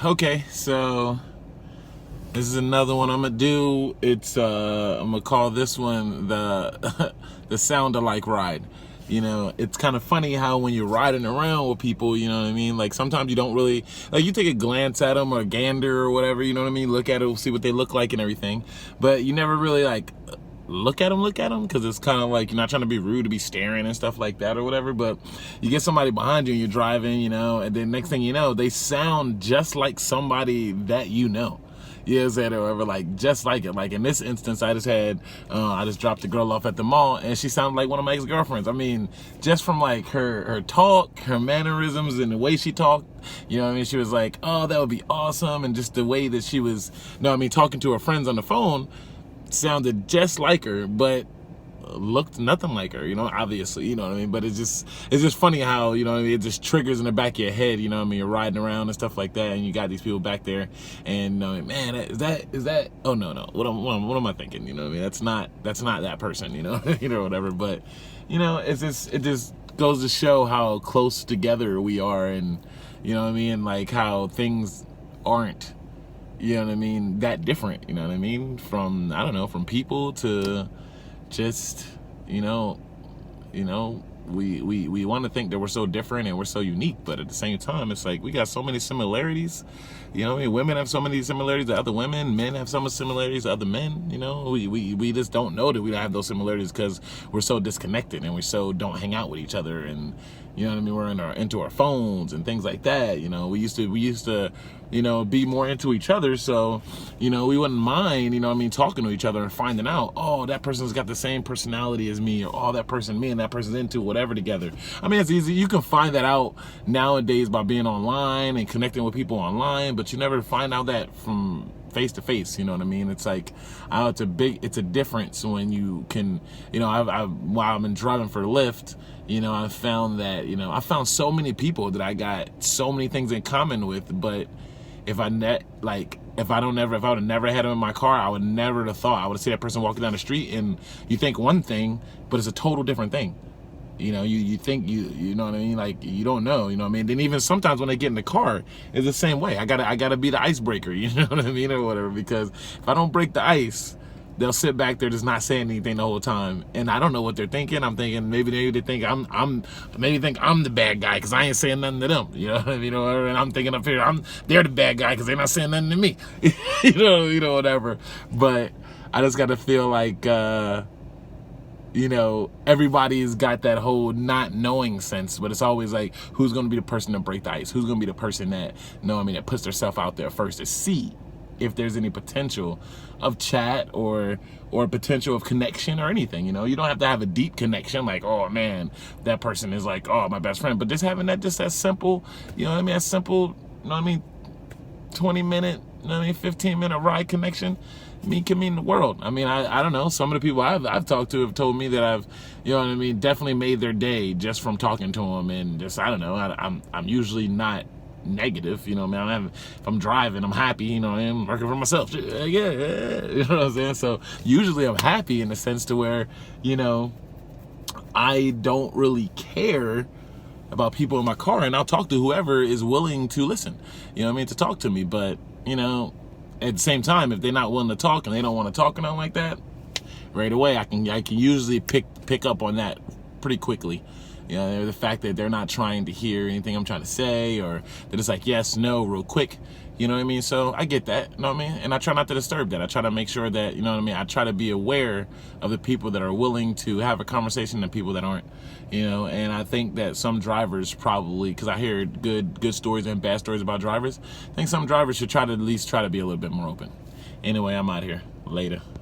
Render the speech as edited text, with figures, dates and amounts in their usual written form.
Okay, so this is another one I'm gonna do. I'm gonna call this one the the sound alike ride. It's kind of funny how when you're riding around with people, you know what I mean? Like sometimes you don't really, like you take a glance at them or a gander or whatever, you know what I mean? Look at it, see what they look like and everything. But you never really like look at them because it's kind of like you're not trying to be rude to be staring and stuff like that or whatever. But you get somebody behind you and you're driving, and then next thing you know, they sound just like somebody that you know. Or whatever, like just like it. Like in this instance, I just dropped the girl off at the mall and she sounded like one of my ex-girlfriends. I mean, just from like her talk, her mannerisms and the way she talked, she was like, oh, that would be awesome. And just the way that she was, talking to her friends on the phone sounded just like her, but looked nothing like her, obviously, but it's just funny how, it just triggers in the back of your head, you're riding around and stuff like that and you got these people back there and man, is that oh no, what am I thinking, that's not that person, whatever. But it just goes to show how close together we are, and like how things aren't that different, from people to just we want to think that we're so different and we're so unique, but at the same time it's like we got so many similarities. Women have so many similarities to other women, men have so many similarities to other men. We just don't know that we don't have those similarities because we're so disconnected and we so don't hang out with each other, and we're into our phones and things like that. We used to be more into each other, so we wouldn't mind talking to each other and finding out, oh, that person's got the same personality as me, or oh, me and that person's into whatever together. It's easy, you can find that out nowadays by being online and connecting with people online, but you never find out that from face to face. It's like it's a difference when you can, while I've been driving for Lyft, I found that I found so many people that I got so many things in common with, but if I would have never had them in my car, I would never have thought. I would have seen that person walking down the street and you think one thing, but it's a total different thing. You think you know what I mean? Like you don't know, Then even sometimes when they get in the car, it's the same way. I gotta be the icebreaker, you know what I mean, or whatever. Because if I don't break the ice, they'll sit back there just not saying anything the whole time, and I don't know what they're thinking. I'm thinking maybe they think I'm the bad guy because I ain't saying nothing to them, you know what I mean? And I'm thinking up here they're the bad guy because they're not saying nothing to me, whatever. But I just gotta feel like everybody's got that whole not knowing sense, but it's always like, who's going to be the person to break the ice? Who's going to be the person that, that puts themselves out there first to see if there's any potential of chat or potential of connection or anything, You don't have to have a deep connection like, oh man, that person is like, oh, my best friend. But just having that simple, that simple, 20-minute, 15-minute ride connection can mean the world. I don't know. Some of the people I've talked to have told me that I've, definitely made their day just from talking to them, and just, I don't know. I'm usually not negative, if I'm driving, I'm happy, I'm working for myself. Yeah, you know what I'm saying? So usually I'm happy in the sense to where, I don't really care about people in my car, and I'll talk to whoever is willing to listen, to talk to me. But, at the same time, if they're not willing to talk and they don't want to talk and nothing like that, right away I can usually pick up on that pretty quickly. The fact that they're not trying to hear anything I'm trying to say, or they're just like yes, no, real quick. So I get that, and I try not to disturb that. I try to make sure that, I try to be aware of the people that are willing to have a conversation and people that aren't, and I think that some drivers probably, because I hear good stories and bad stories about drivers, I think some drivers should at least try to be a little bit more open. Anyway, I'm out here. Later.